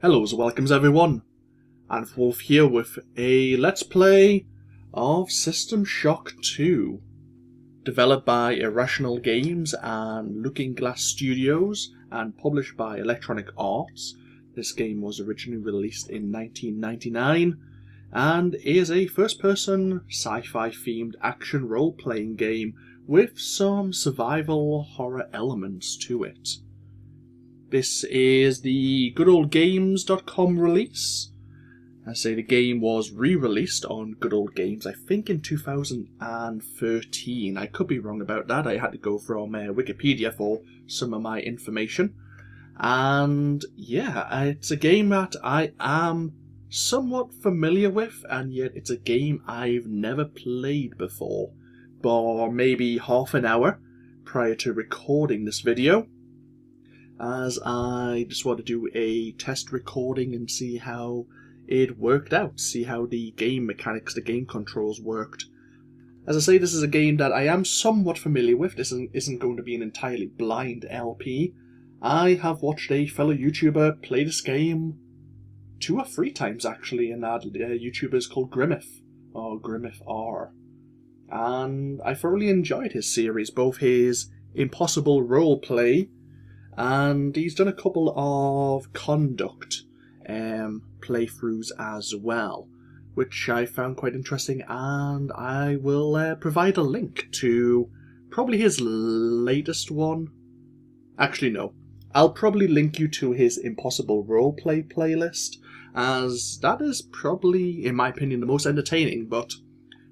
Hello, welcomes everyone. AnthWolf here with a Let's Play of System Shock 2. Developed by Irrational Games and Looking Glass Studios and published by Electronic Arts. This game was originally released in 1999 and is a first-person sci-fi themed action role-playing game with some survival horror elements to it. This is the goodoldgames.com release. I say the game was re-released on Good Old Games, I think in 2013. I could be wrong about that. I had to go from Wikipedia for some of my information. And yeah, it's a game that I am somewhat familiar with, and yet it's a game I've never played before. For maybe half an hour prior to recording this video, as I just want to do a test recording and see how it worked out, see how the game mechanics, the game controls worked. As I say, this is a game that I am somewhat familiar with. This isn't going to be an entirely blind LP. I have watched a fellow YouTuber play this game 2 or 3 times actually, and that YouTuber is called Grimith, or GrimithR. And I thoroughly enjoyed his series, both his Impossible Roleplay, and he's done a couple of conduct playthroughs as well, which I found quite interesting, and I will provide a link to probably his latest one. Actually, no. I'll probably link you to his Impossible Roleplay playlist, as that is probably, in my opinion, the most entertaining, but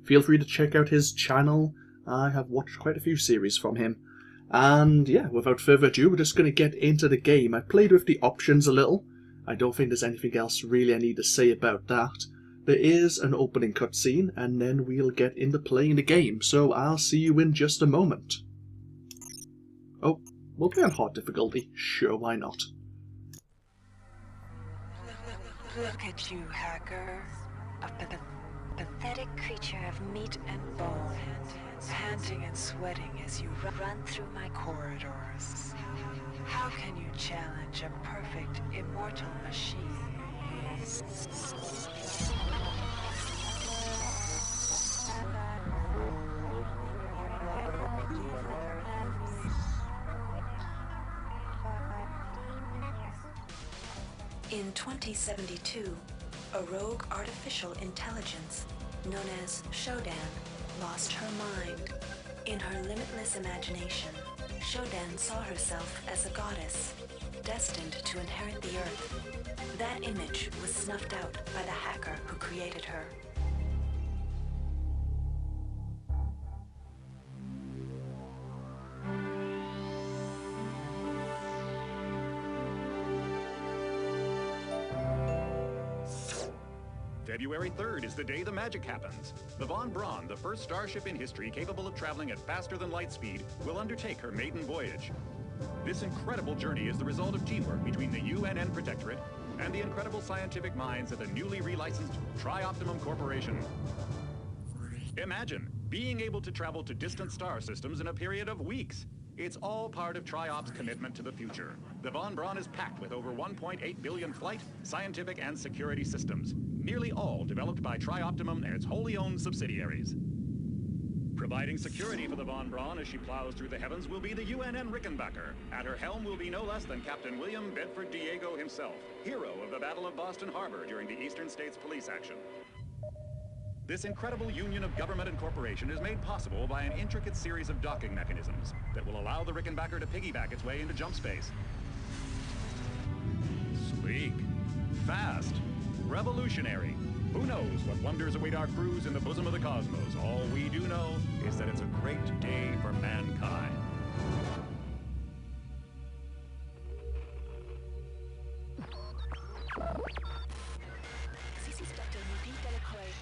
feel free to check out his channel. I have watched quite a few series from him. And yeah, without further ado, we're just going to get into the game. I played with the options a little. I don't think there's anything else really I need to say about that. There is an opening cutscene, and then we'll get into playing the game, so I'll see you in just a moment. Oh, we'll play on hard difficulty. Sure, why not? Look at you, hacker. A pathetic creature of meat and bone, panting and sweating as you run through my corridors. How can you challenge a perfect, immortal machine? In 2072, a rogue artificial intelligence known as Shodan lost her mind. In her limitless imagination, Shodan saw herself as a goddess, destined to inherit the earth. That image was snuffed out by the hacker who created her. February 3rd is the day the magic happens. The Von Braun, the first starship in history capable of traveling at faster than light speed, will undertake her maiden voyage. This incredible journey is the result of teamwork between the UNN Protectorate and the incredible scientific minds at the newly relicensed Tri-Optimum Corporation. Imagine being able to travel to distant star systems in a period of weeks. It's all part of Tri-Op's commitment to the future. The Von Braun is packed with over 1.8 billion flight, scientific, and security systems, nearly all developed by Tri-Optimum and its wholly owned subsidiaries. Providing security for the Von Braun as she plows through the heavens will be the UNN RIckenbacker. At her helm will be no less than Captain William Bedford Diego himself, hero of the Battle of Boston Harbor during the Eastern States Police action. This incredible union of government and corporation is made possible by an intricate series of docking mechanisms that will allow the Rickenbacker to piggyback its way into jump space. Sleek, fast, revolutionary. Who knows what wonders await our crews in the bosom of the cosmos? All we do know is that it's a great day for mankind.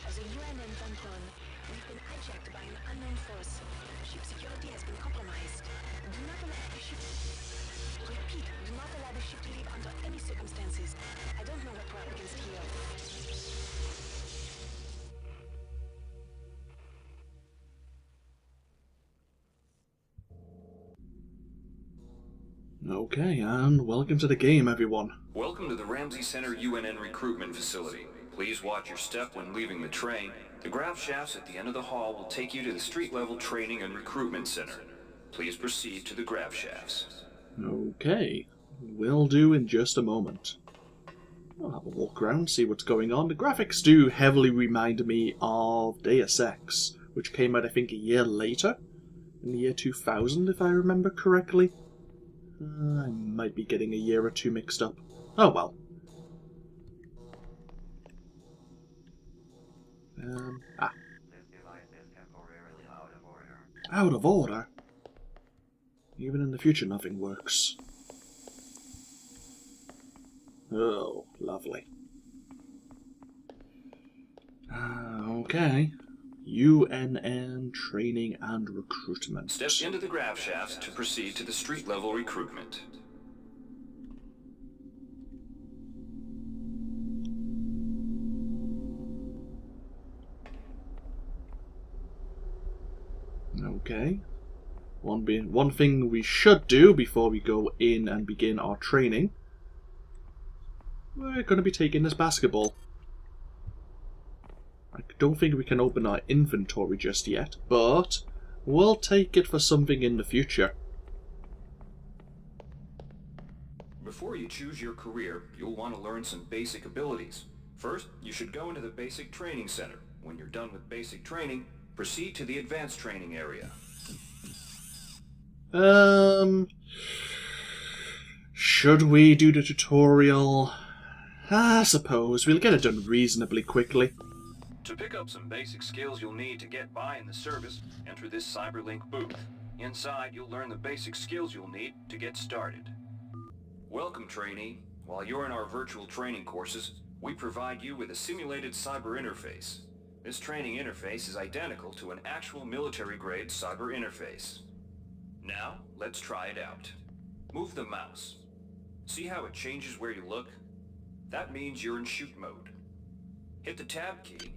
As a UNN Von Braun, we've been hijacked by an unknown force. Ship security has been compromised. Do not allow the ship... Repeat, do not allow the ship to leave under any circumstances. I don't know what we're up against here. Okay, and welcome to the game, everyone. Welcome to the Ramsey Center UNN recruitment facility. Please watch your step when leaving the train. The grav shafts at the end of the hall will take you to the street-level training and recruitment center. Please proceed to the grav shafts. Okay, will do in just a moment. I'll have a walk around, see what's going on. The graphics do heavily remind me of Deus Ex, which came out, I think, a year later. In the year 2000, if I remember correctly. I might be getting a year or two mixed up. Oh well. Out of order? Even in the future, nothing works. Oh, lovely. Okay. UNN Training and Recruitment. Step into the grav shafts to proceed to the street-level recruitment. Okay. One thing we should do before we go in and begin our training. We're going to be taking this basketball. I don't think we can open our inventory just yet, but we'll take it for something in the future. Before you choose your career, you'll want to learn some basic abilities. First, you should go into the basic training center. When you're done with basic training, proceed to the advanced training area. Should we do the tutorial? I suppose we'll get it done reasonably quickly. To pick up some basic skills you'll need to get by in the service, enter this CyberLink booth. Inside, you'll learn the basic skills you'll need to get started. Welcome, trainee. While you're in our virtual training courses, we provide you with a simulated cyber interface. This training interface is identical to an actual military-grade cyber interface. Now, let's try it out. Move the mouse. See how it changes where you look? That means you're in shoot mode. Hit the tab key.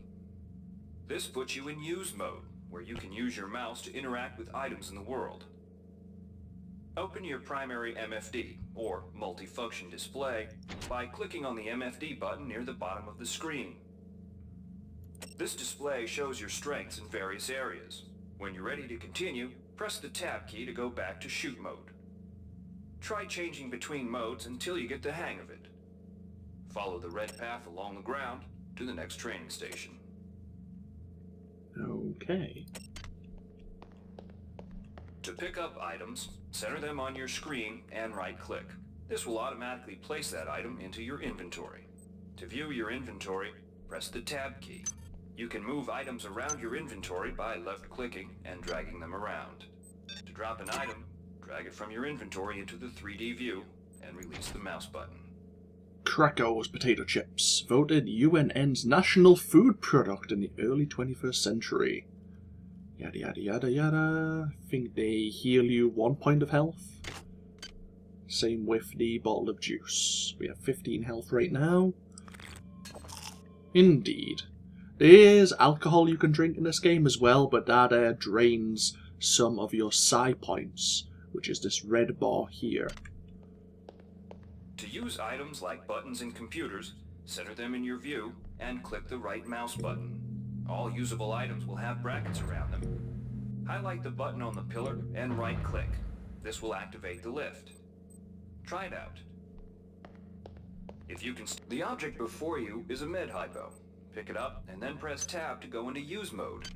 This puts you in use mode, where you can use your mouse to interact with items in the world. Open your primary MFD, or multifunction display, by clicking on the MFD button near the bottom of the screen. This display shows your strengths in various areas. When you're ready to continue, press the tab key to go back to shoot mode. Try changing between modes until you get the hang of it. Follow the red path along the ground to the next training station. Okay. To pick up items, center them on your screen and right-click. This will automatically place that item into your inventory. To view your inventory, press the tab key. You can move items around your inventory by left-clicking and dragging them around. To drop an item, drag it from your inventory into the 3D view and release the mouse button. Cracker's potato chips, voted UNN's national food product in the early 21st century. Yada yada yada yada. I think they heal you 1 point of health. Same with the bottle of juice. We have 15 health right now. Indeed. There is alcohol you can drink in this game as well, but that drains some of your psi points, which is this red bar here. To use items like buttons in computers, center them in your view and click the right mouse button. All usable items will have brackets around them. Highlight the button on the pillar and right-click. This will activate the lift. Try it out. If you can, the object before you is a med hypo. Pick it up and then press tab to go into use mode.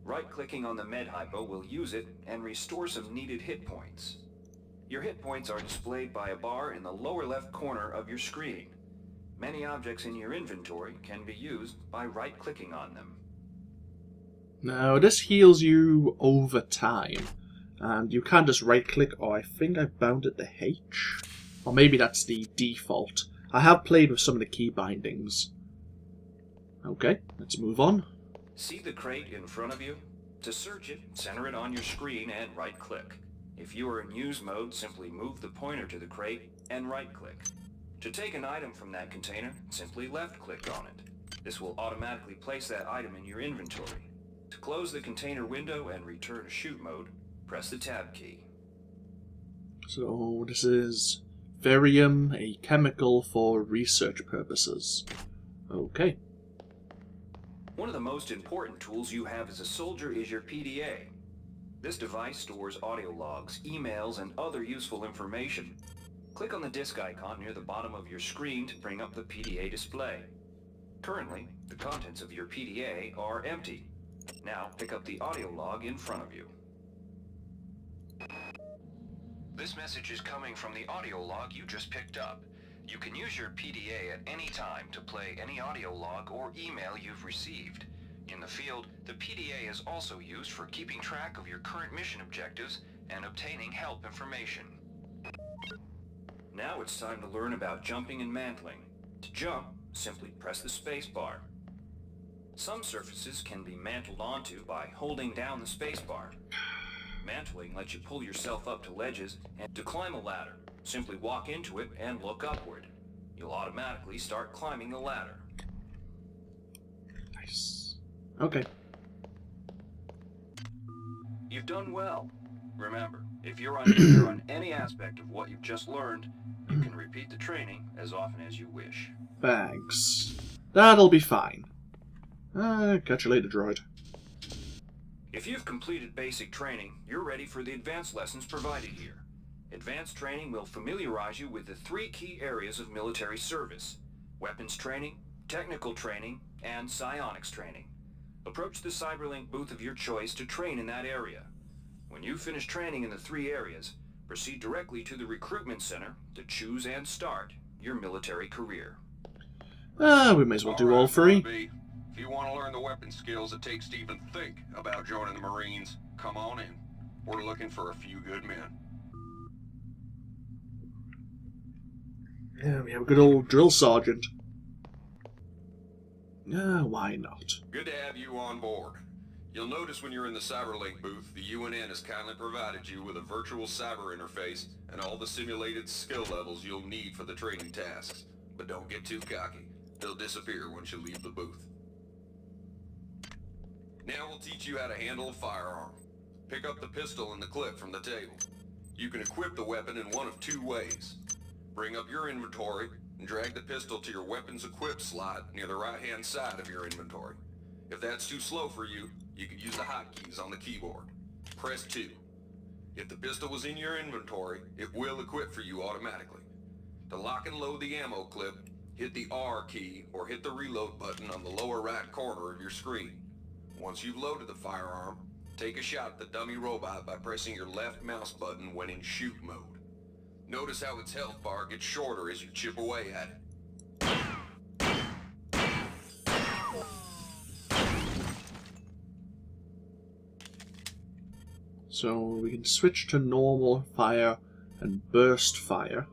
Right-clicking on the med hypo will use it and restore some needed hit points. Your hit points are displayed by a bar in the lower left corner of your screen. Many objects in your inventory can be used by right-clicking on them. Now, this heals you over time, and you can't just right-click, or I think I bounded the H? Or maybe that's the default. I have played with some of the key bindings. Okay, let's move on. See the crate in front of you? To search it, center it on your screen and right-click. If you are in use mode, simply move the pointer to the crate and right-click. To take an item from that container, simply left-click on it. This will automatically place that item in your inventory. To close the container window and return to shoot mode, press the tab key. So this is Varium, a chemical for research purposes. Okay. One of the most important tools you have as a soldier is your PDA. This device stores audio logs, emails, and other useful information. Click on the disk icon near the bottom of your screen to bring up the PDA display. Currently, the contents of your PDA are empty. Now pick up the audio log in front of you. This message is coming from the audio log you just picked up. You can use your PDA at any time to play any audio log or email you've received. In the field, the PDA is also used for keeping track of your current mission objectives and obtaining help information. Now it's time to learn about jumping and mantling. To jump, simply press the space bar. Some surfaces can be mantled onto by holding down the space bar. Mantling lets you pull yourself up to ledges, and to climb a ladder, simply walk into it and look upward. You'll automatically start climbing the ladder. Nice. Okay. You've done well. Remember, if you're unsure on any aspect of what you've just learned, you can repeat the training as often as you wish. Thanks. That'll be fine. Catch you later, droid. If you've completed basic training, you're ready for the advanced lessons provided here. Advanced training will familiarize you with the 3 key areas of military service: weapons training, technical training, and psionics training. Approach the Cyberlink booth of your choice to train in that area. When you finish training in the 3 areas, proceed directly to the recruitment center to choose and start your military career. We may as well do all 3. If you want to learn the weapon skills it takes to even think about joining the Marines, come on in. We're looking for a few good men. Yeah, we have a good old drill sergeant. Why not? Good to have you on board. You'll notice when you're in the Cyberlink booth, the UNN has kindly provided you with a virtual cyber interface and all the simulated skill levels you'll need for the training tasks. But don't get too cocky. They'll disappear once you leave the booth. Now we'll teach you how to handle a firearm. Pick up the pistol and the clip from the table. You can equip the weapon in one of 2 ways. Bring up your inventory and drag the pistol to your weapons equip slot near the right-hand side of your inventory. If that's too slow for you, you can use the hotkeys on the keyboard. Press 2. If the pistol was in your inventory, it will equip for you automatically. To lock and load the ammo clip, hit the R key or hit the reload button on the lower right corner of your screen. Once you've loaded the firearm, take a shot at the dummy robot by pressing your left mouse button when in shoot mode. Notice how its health bar gets shorter as you chip away at it. So we can switch to normal fire and burst fire.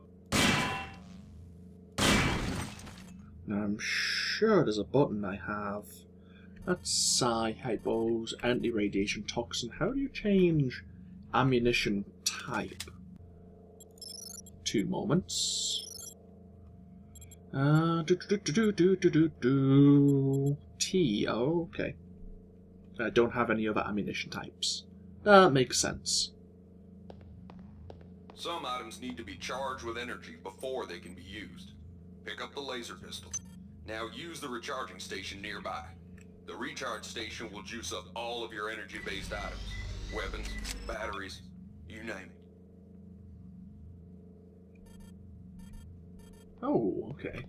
Now I'm sure there's a button I have. That's psi, hypos, anti-radiation toxin. How do you change ammunition type? 2 moments. T. Oh, okay. I don't have any other ammunition types. That makes sense. Some items need to be charged with energy before they can be used. Pick up the laser pistol. Now use the recharging station nearby. The recharge station will juice up all of your energy-based items. Weapons, batteries, you name it. Oh, okay.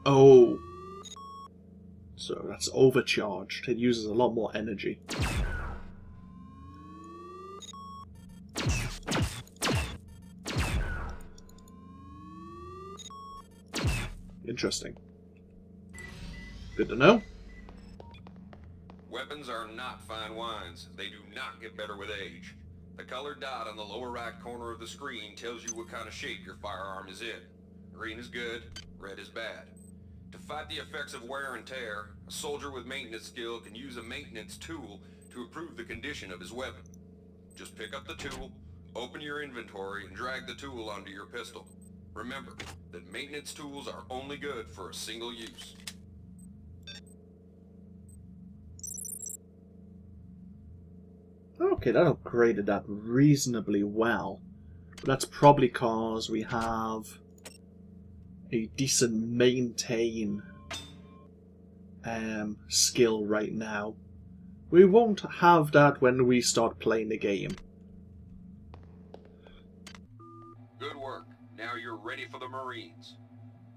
Oh. So that's overcharged. It uses a lot more energy. Interesting. Good to know. Weapons are not fine wines. They do not get better with age. The colored dot on the lower right corner of the screen tells you what kind of shape your firearm is in. Green is good, red is bad. To fight the effects of wear and tear, a soldier with maintenance skill can use a maintenance tool to improve the condition of his weapon. Just pick up the tool, open your inventory, and drag the tool onto your pistol. Remember that maintenance tools are only good for a single use. Okay, that upgraded that reasonably well. But that's probably because we have a decent maintain skill right now. We won't have that when we start playing the game. Good work. Now you're ready for the Marines.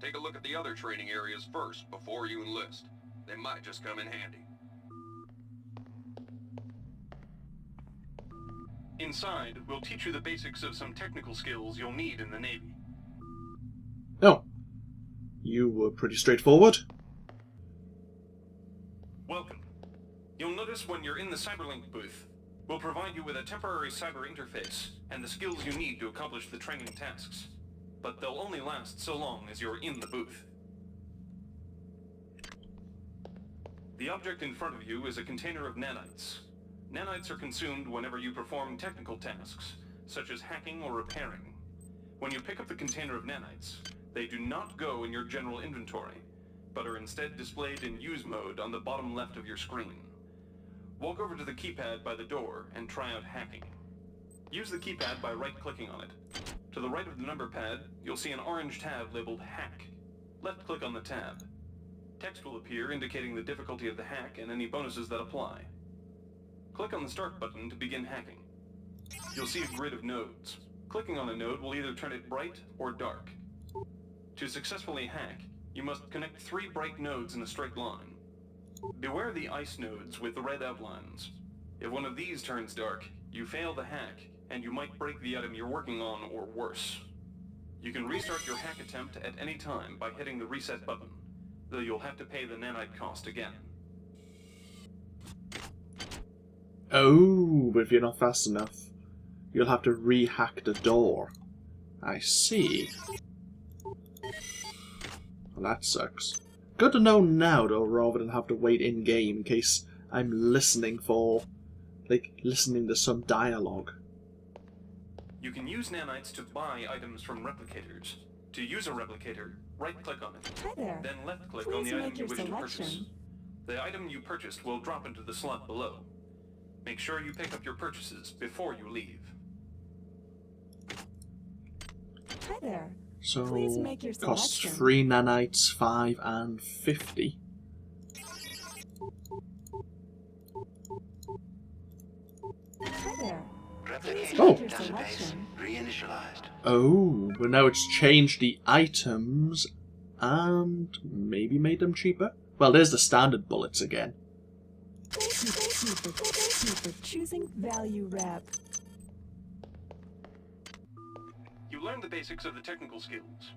Take a look at the other training areas first before you enlist. They might just come in handy. Inside, we'll teach you the basics of some technical skills you'll need in the Navy. Oh, you were pretty straightforward. Welcome. You'll notice when you're in the Cyberlink booth, we'll provide you with a temporary cyber interface and the skills you need to accomplish the training tasks. But they'll only last so long as you're in the booth. The object in front of you is a container of nanites. Nanites are consumed whenever you perform technical tasks, such as hacking or repairing. When you pick up the container of nanites, they do not go in your general inventory, but are instead displayed in use mode on the bottom left of your screen. Walk over to the keypad by the door and try out hacking. Use the keypad by right-clicking on it. To the right of the number pad, you'll see an orange tab labeled Hack. Left-click on the tab. Text will appear indicating the difficulty of the hack and any bonuses that apply. Click on the Start button to begin hacking. You'll see a grid of nodes. Clicking on a node will either turn it bright or dark. To successfully hack, you must connect 3 bright nodes in a straight line. Beware the ice nodes with the red outlines. If one of these turns dark, you fail the hack, and you might break the item you're working on or worse. You can restart your hack attempt at any time by hitting the reset button, though you'll have to pay the nanite cost again. Oh, but if you're not fast enough, you'll have to re-hack the door. I see. Well, that sucks. Good to know now, though, rather than have to wait in-game in case I'm listening to some dialogue. You can use nanites to buy items from replicators. To use a replicator, right-click on it. Hi there. Then left-click Please on the make item you your wish to selection. purchase. The item you purchased will drop into the slot below. Make sure you pick up your purchases before you leave. Hi there. So, Please make your costs selection. 3 nanites, 5 and 50. Hi there. Please Oh. make your selection. Reinitialized. Oh, but now it's changed the items and maybe made them cheaper? Well, there's the standard bullets again. Thank you for choosing Value Rep. You learned the basics of the technical skills.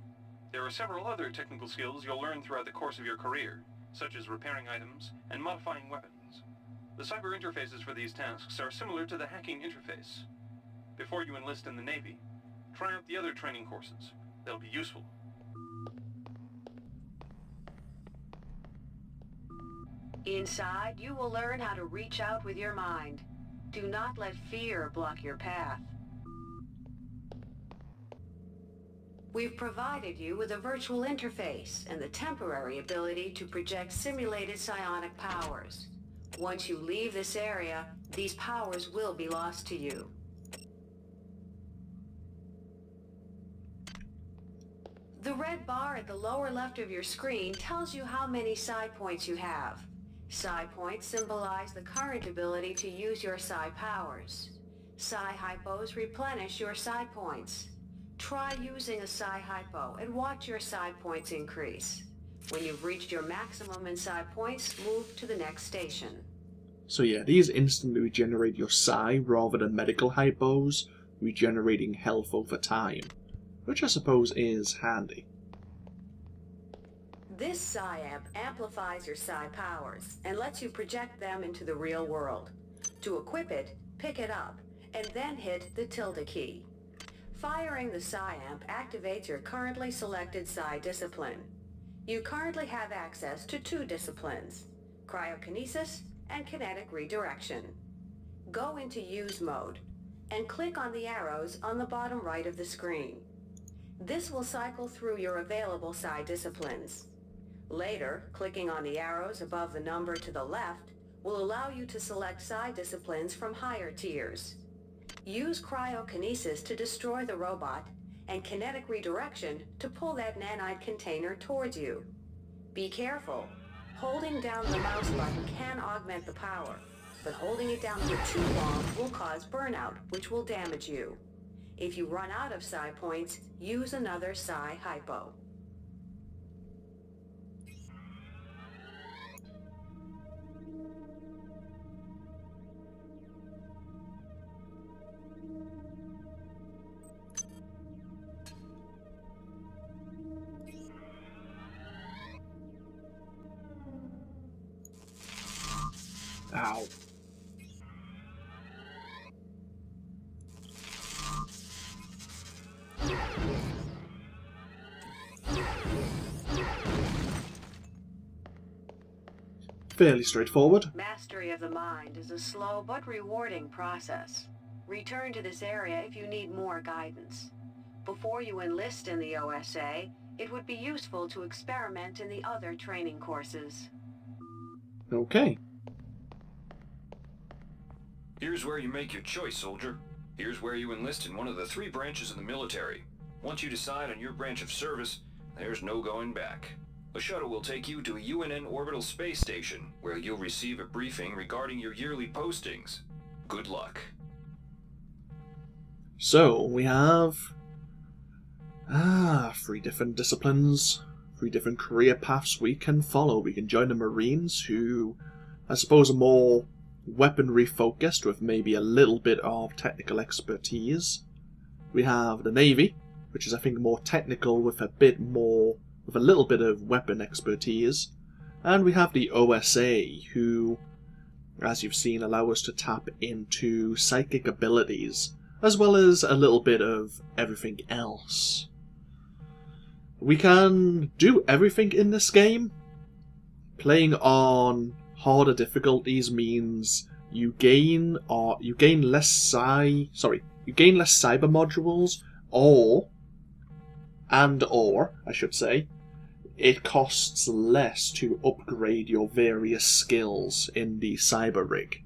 There are several other technical skills you'll learn throughout the course of your career, such as repairing items and modifying weapons. The cyber interfaces for these tasks are similar to the hacking interface. Before you enlist in the Navy, try out the other training courses. They'll be useful. Inside, you will learn how to reach out with your mind. Do not let fear block your path. We've provided you with a virtual interface and the temporary ability to project simulated psionic powers. Once you leave this area, these powers will be lost to you. The red bar at the lower left of your screen tells you how many psi points you have. Psi points symbolize the current ability to use your psi powers. Psi hypos replenish your psi points. Try using a psi hypo and watch your psi points increase. When you've reached your maximum in psi points, move to the next station. So yeah, these instantly regenerate your psi rather than medical hypos, regenerating health over time, which I suppose is handy. This psi amp amplifies your psi powers and lets you project them into the real world. To equip it, pick it up, and then hit the tilde key. Firing the psi amp activates your currently selected psi discipline. You currently have access to 2 disciplines, cryokinesis and kinetic redirection. Go into use mode and click on the arrows on the bottom right of the screen. This will cycle through your available psi disciplines. Later, clicking on the arrows above the number to the left will allow you to select psi disciplines from higher tiers. Use cryokinesis to destroy the robot, and kinetic redirection to pull that nanite container towards you. Be careful. Holding down the mouse button can augment the power, but holding it down for too long will cause burnout, which will damage you. If you run out of psi points, use another psi hypo. Ow. Fairly straightforward. Mastery of the mind is a slow but rewarding process. Return to this area if you need more guidance. Before you enlist in the OSA, it would be useful to experiment in the other training courses. Okay. Here's where you make your choice, soldier. Here's where you enlist in one of the 3 branches of the military. Once you decide on your branch of service, there's no going back. The shuttle will take you to a UNN orbital space station, where you'll receive a briefing regarding your yearly postings. Good luck. So, we have 3 different disciplines, 3 different career paths we can follow. We can join the Marines, who I suppose are more weaponry focused with maybe a little bit of technical expertise. We have the Navy, which is I think more technical with a little bit of weapon expertise. And we have the OSA, who, as you've seen, allow us to tap into psychic abilities, as well as a little bit of everything else. We can do everything in this game. Playing on harder difficulties means you gain less cyber modules, or I should say, it costs less to upgrade your various skills in the cyber rig.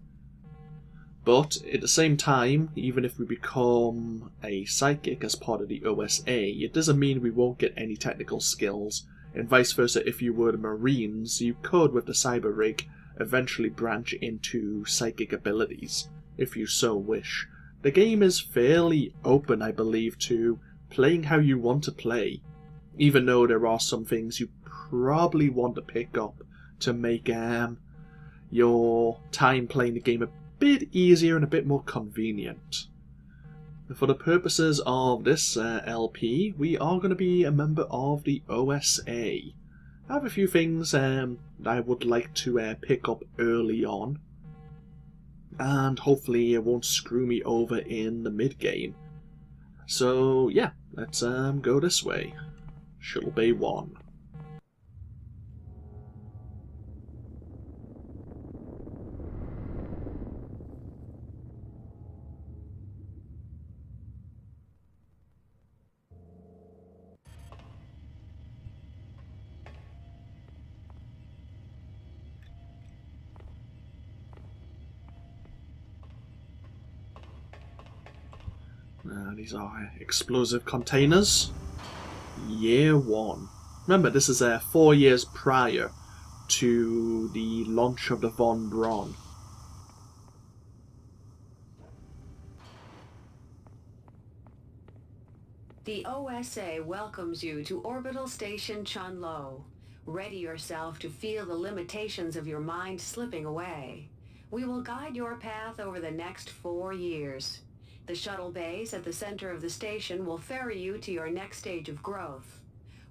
But at the same time, even if we become a psychic as part of the OSA, it doesn't mean we won't get any technical skills, and vice versa. If you were the Marines, you could, with the cyber rig, eventually branch into psychic abilities, if you so wish. The game is fairly open, I believe, to playing how you want to play, even though there are some things you probably want to pick up to make your time playing the game a bit easier and a bit more convenient. For the purposes of this LP, we are going to be a member of the OSA. I have a few things that I would like to pick up early on, and hopefully it won't screw me over in the mid-game. So yeah, let's go this way. Shuttle Bay 1. These are explosive containers. Year 1. Remember, this is 4 years prior to the launch of the Von Braun. The OSA welcomes you to Orbital Station Chunlo. Ready yourself to feel the limitations of your mind slipping away. We will guide your path over the next 4 years. The shuttle bays at the center of the station will ferry you to your next stage of growth.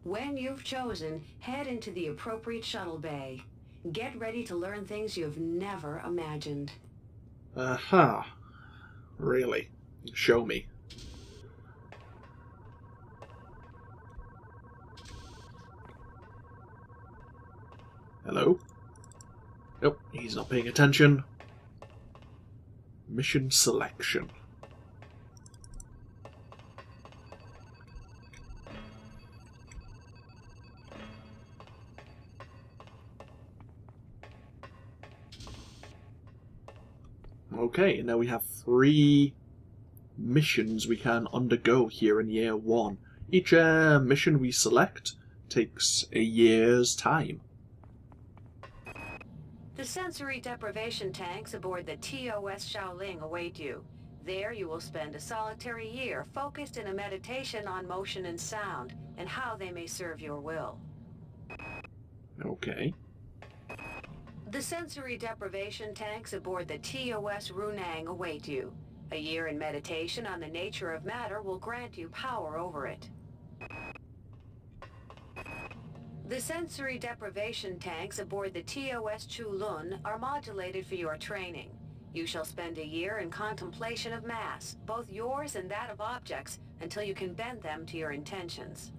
When you've chosen, head into the appropriate shuttle bay. Get ready to learn things you've never imagined. Aha. Really? Show me. Hello? Nope, he's not paying attention. Mission selection. Okay, now we have 3 missions we can undergo here in year 1. Each mission we select takes a year's time. The sensory deprivation tanks aboard the TOS Shaoling await you. There you will spend a solitary year focused in a meditation on motion and sound, and how they may serve your will. Okay. The sensory deprivation tanks aboard the TOS Runang await you. A year in meditation on the nature of matter will grant you power over it. The sensory deprivation tanks aboard the TOS Chulun are modulated for your training. You shall spend a year in contemplation of mass, both yours and that of objects, until you can bend them to your intentions.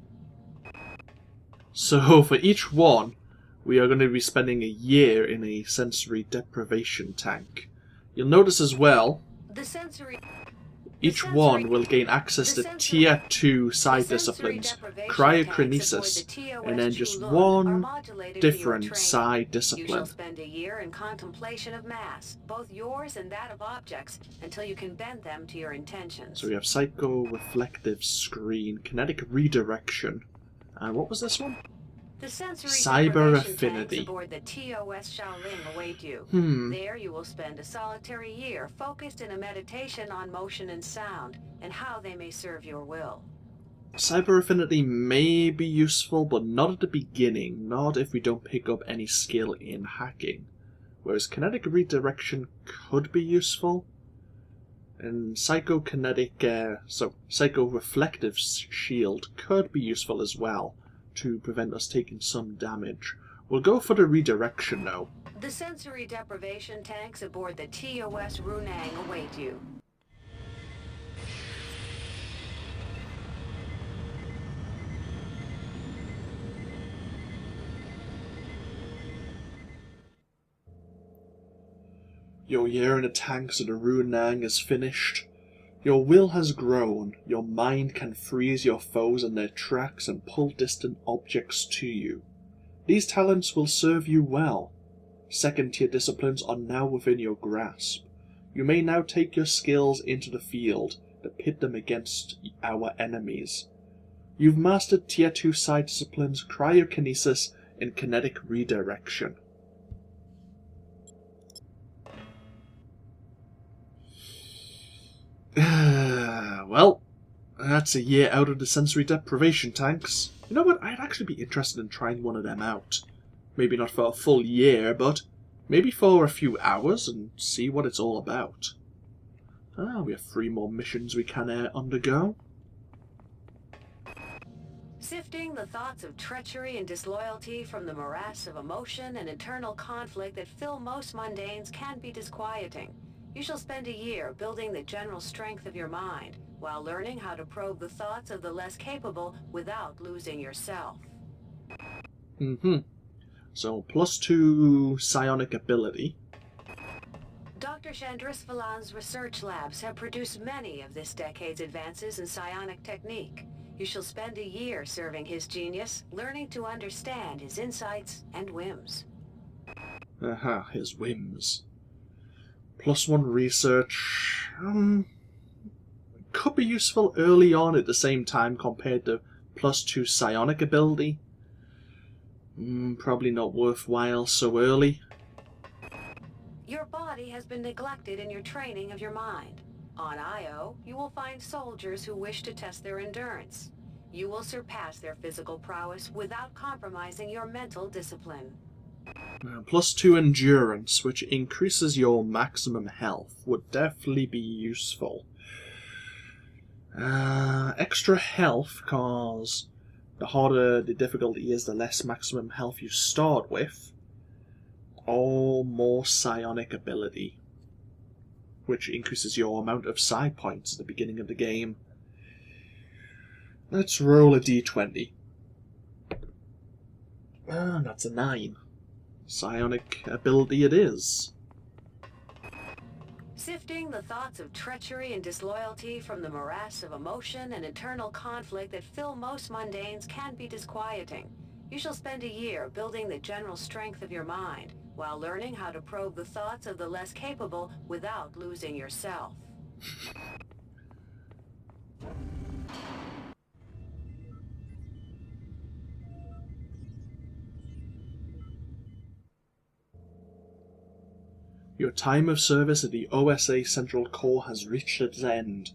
So for each one, we are going to be spending a year in a sensory deprivation tank. You'll notice as well, each one will gain access to Tier 2 side disciplines, cryokinesis, and then just one different side You shall discipline. spend a year in contemplation of mass, both yours and that of objects, until you can bend them to your intentions. So we have Psycho-Reflective Screen, Kinetic Redirection, and what was this one? The sensory Cyber deprivation Affinity. tanks aboard the TOS Shaoling await you. There you will spend a solitary year focused in a meditation on motion and sound, and how they may serve your will. Cyber Affinity may be useful, but not at the beginning, not if we don't pick up any skill in hacking. Whereas Kinetic Redirection could be useful, and Psycho-Reflective Shield could be useful as well, to prevent us taking some damage. We'll go for the redirection though. The sensory deprivation tanks aboard the TOS Runang await you. Your year in the tanks of the Runang is finished. Your will has grown. Your mind can freeze your foes in their tracks and pull distant objects to you. These talents will serve you well. Second-tier disciplines are now within your grasp. You may now take your skills into the field to pit them against our enemies. You've mastered Tier 2 side disciplines, cryokinesis, and kinetic redirection. Well, that's a year out of the sensory deprivation tanks. You know what? I'd actually be interested in trying one of them out. Maybe not for a full year, but maybe for a few hours and see what it's all about. We have 3 more missions we can undergo. Sifting the thoughts of treachery and disloyalty from the morass of emotion and internal conflict that fill most mundanes can be disquieting. You shall spend a year building the general strength of your mind, while learning how to probe the thoughts of the less capable without losing yourself. So, +2 psionic ability. Dr. Chandris Valan's research labs have produced many of this decade's advances in psionic technique. You shall spend a year serving his genius, learning to understand his insights and whims. His whims. +1 research. Could be useful early on at the same time compared to +2 psionic ability. Probably not worthwhile so early. Your body has been neglected in your training of your mind. On Io, you will find soldiers who wish to test their endurance. You will surpass their physical prowess without compromising your mental discipline. +2 endurance, which increases your maximum health, would definitely be useful. Extra health, cause the harder the difficulty is, the less maximum health you start with. Or more psionic ability, which increases your amount of side points at the beginning of the game. Let's roll a d20. That's a 9. Psionic ability it is. Sifting the thoughts of treachery and disloyalty from the morass of emotion and internal conflict that fill most mundanes can be disquieting. You shall spend a year building the general strength of your mind, while learning how to probe the thoughts of the less capable without losing yourself. Your time of service at the OSA Central Core has reached its end.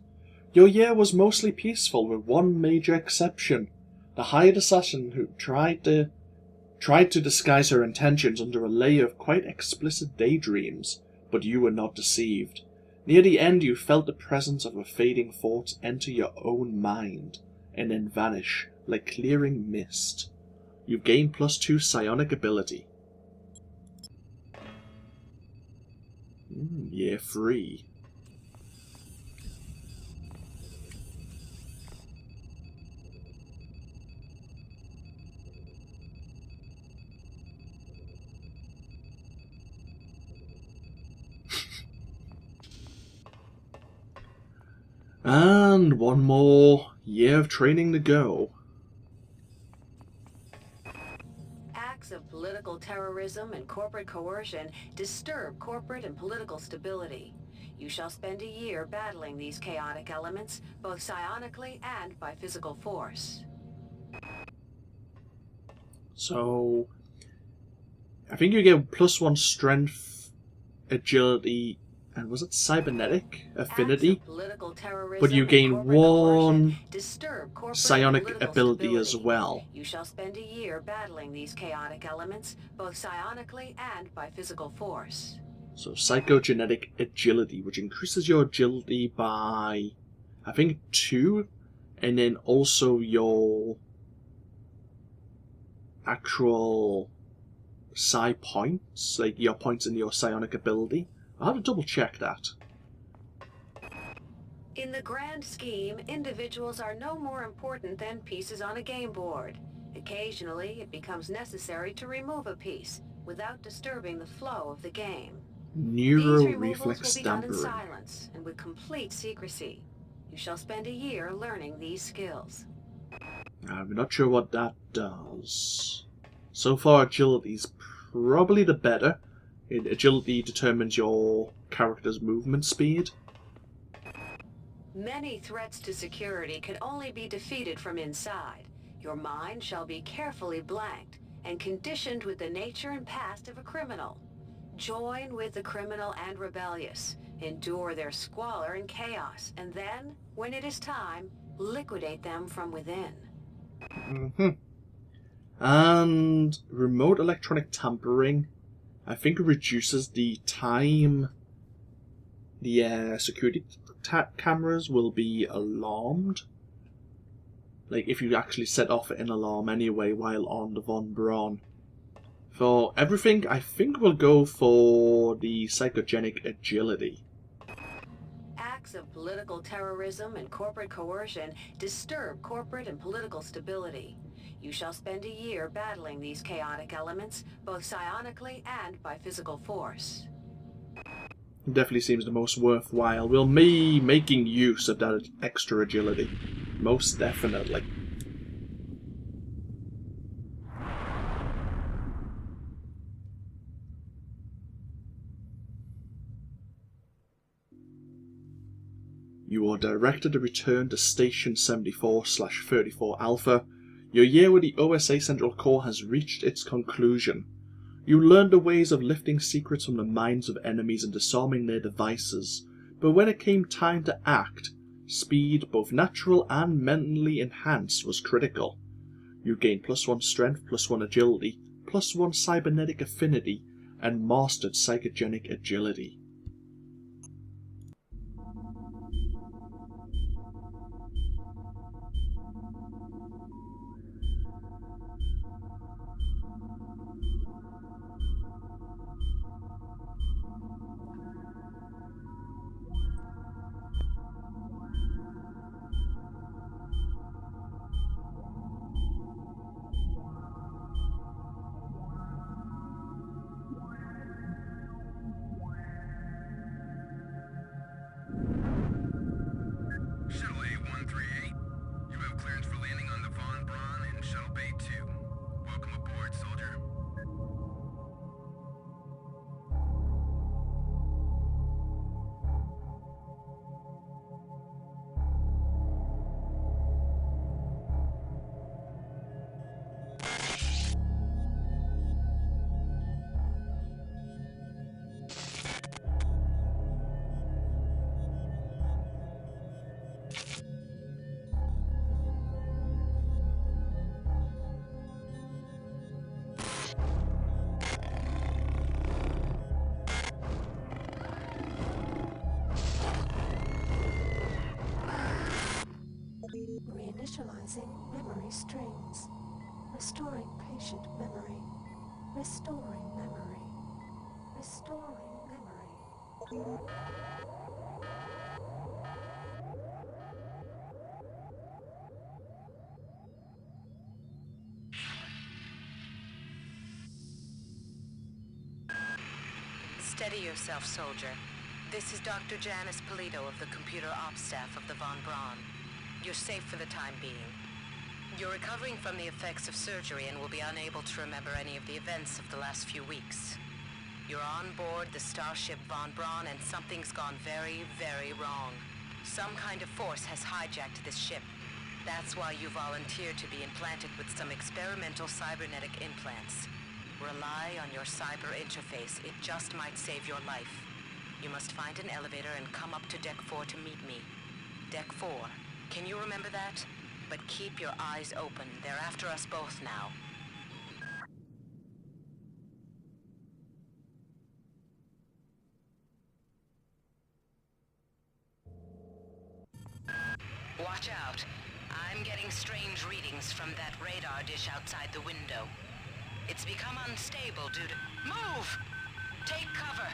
Your year was mostly peaceful, with one major exception. The hired assassin who tried to disguise her intentions under a layer of quite explicit daydreams, but you were not deceived. Near the end you felt the presence of a fading thought enter your own mind, and then vanish like clearing mist. You gain +2 psionic ability. Year 3. And one more year of training to go. Acts of political terrorism and corporate coercion disturb corporate and political stability. You shall spend a year battling these chaotic elements, both psionically and by physical force. So, I think you get +1 strength, agility, and was it cybernetic affinity? But you gain 1 psionic ability as well. You shall spend a year battling these chaotic elements, both psionically and by physical force. So psychogenetic agility, which increases your agility by, I think, 2, and then also your actual psi points, like your points in your psionic ability. I'll have to double check that. In the grand scheme, individuals are no more important than pieces on a game board. Occasionally, it becomes necessary to remove a piece without disturbing the flow of the game. Neuro These removals reflex will be done in dampering. silence and with complete secrecy. You shall spend a year learning these skills. I'm not sure what that does. So far, agility's probably the better. Agility determines your character's movement speed. Many threats to security can only be defeated from inside. Your mind shall be carefully blanked and conditioned with the nature and past of a criminal. Join with the criminal and rebellious, endure their squalor and chaos, and then, when it is time, liquidate them from within. And remote electronic tampering, I think, reduces the time the security cameras will be alarmed. Like, if you actually set off an alarm anyway while on the Von Braun. For everything, I think we'll go for the psychogenic agility. Acts of political terrorism and corporate coercion disturb corporate and political stability. You shall spend a year battling these chaotic elements, both psionically and by physical force. Definitely seems the most worthwhile. We'll be making use of that extra agility. Most definitely. You are directed to return to Station 74/34 Alpha. Your year with the OSA Central Core has reached its conclusion. You learned the ways of lifting secrets from the minds of enemies and disarming their devices, but when it came time to act, speed, both natural and mentally enhanced, was critical. You gained +1 strength, +1 agility, +1 cybernetic affinity, and mastered psychogenic agility. Reinitializing memory strings. Restoring patient memory. Restoring memory. Restoring memory. Steady yourself, soldier. This is Dr. Janice Polito of the computer ops staff of the Von Braun. You're safe for the time being. You're recovering from the effects of surgery and will be unable to remember any of the events of the last few weeks. You're on board the starship Von Braun and something's gone very, very wrong. Some kind of force has hijacked this ship. That's why you volunteered to be implanted with some experimental cybernetic implants. Rely on your cyber interface. It just might save your life. You must find an elevator and come up to Deck 4 to meet me. Deck 4. Can you remember that? But keep your eyes open. They're after us both now. Watch out. I'm getting strange readings from that radar dish outside the window. It's become unstable due to... Move! Take cover!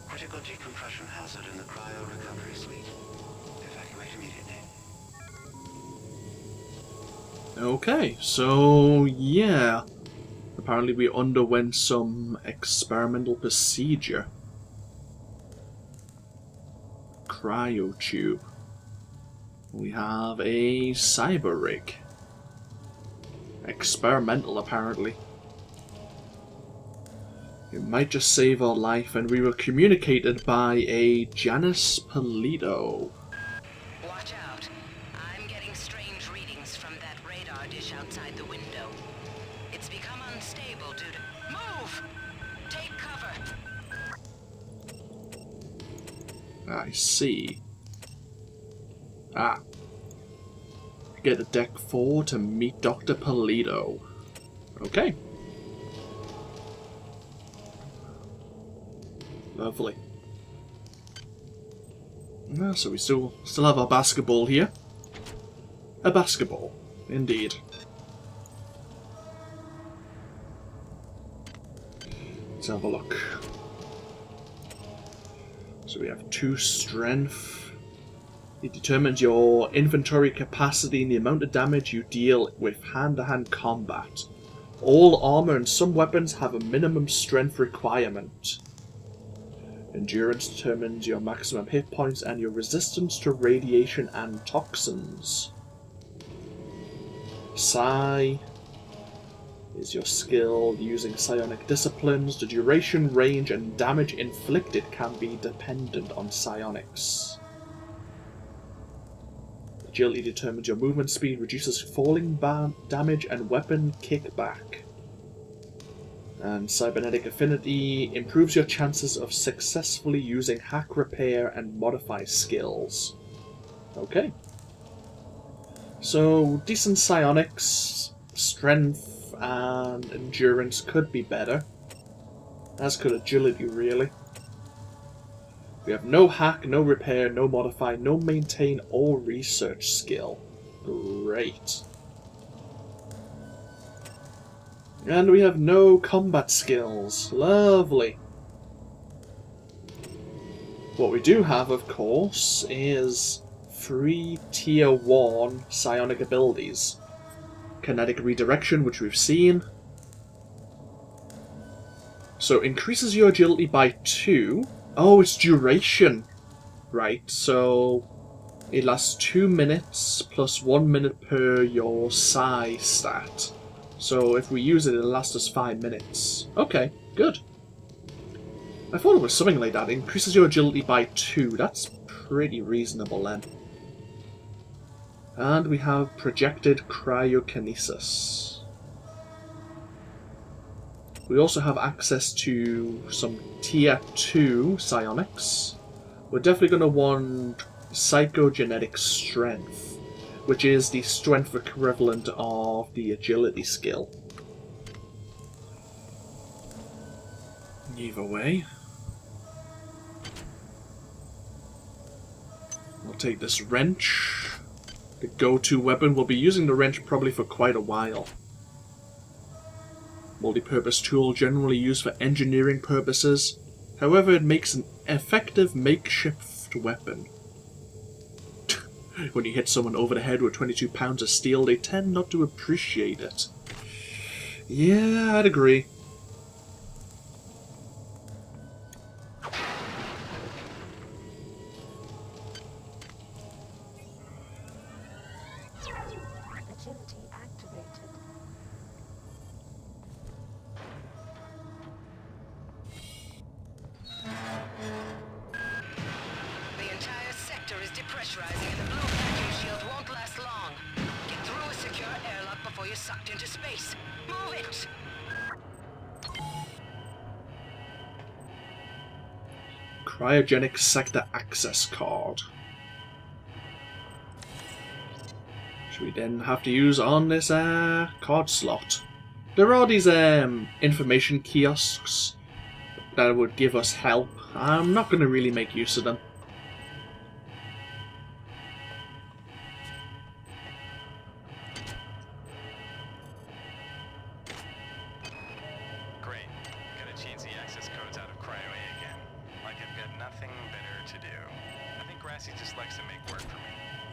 Critical decompression hazard in the cryo-recovery suite. Evacuate immediately. Okay, so yeah. Apparently we underwent some experimental procedure. Cryotube. We have a cyber rig. Experimental, apparently. It might just save our life, and we were communicated by a Janice Polito. Watch out. I'm getting strange readings from that radar dish outside the window. It's become unstable due to... Move! Take cover! I see. Ah. Get to Deck 4 to meet Dr. Polito. Okay. Lovely. So we still have our basketball here. A basketball, indeed. Let's have a look. So we have 2 strength. It determines your inventory capacity and the amount of damage you deal with hand-to-hand combat. All armor and some weapons have a minimum strength requirement. Endurance determines your maximum hit points and your resistance to radiation and toxins. Psi is your skill using psionic disciplines. The duration, range, and damage inflicted can be dependent on psionics. Agility determines your movement speed, reduces falling damage and weapon kickback. And cybernetic affinity improves your chances of successfully using hack, repair, and modify skills. Okay. So, decent psionics, strength, and endurance could be better. As could agility, really. We have no hack, no repair, no modify, no maintain, or research skill. Great. And we have no combat skills. Lovely. What we do have, of course, is 3 Tier 1 psionic abilities. Kinetic redirection, which we've seen. So increases your agility by 2. Oh, it's duration. Right, so it lasts 2 minutes plus 1 minute per your psi stat. So if we use it, it'll last us 5 minutes. Okay, good. I thought it was something like that. It increases your agility by 2. That's pretty reasonable then. And we have projected cryokinesis. We also have access to some Tier 2 psionics. We're definitely going to want psychogenetic strength, which is the strength equivalent of the agility skill. Either way, we'll take this wrench. The go-to weapon. We'll be using the wrench probably for quite a while. Multi-purpose tool generally used for engineering purposes. However, it makes an effective makeshift weapon. When you hit someone over the head with 22 pounds of steel, they tend not to appreciate it. Yeah, I'd agree. Agility activated. The entire sector is depressurizing and the blue vacuum shield won't last long. Get through a secure airlock before you're sucked into space. Move it! Cryogenic sector access card. Which we then have to use on this card slot. There are these information kiosks that would give us help. I'm not going to really make use of them. Great. Gotta change the access codes out of cryo-A again. Like I've got nothing better to do. I think Grassy just likes to make work for me.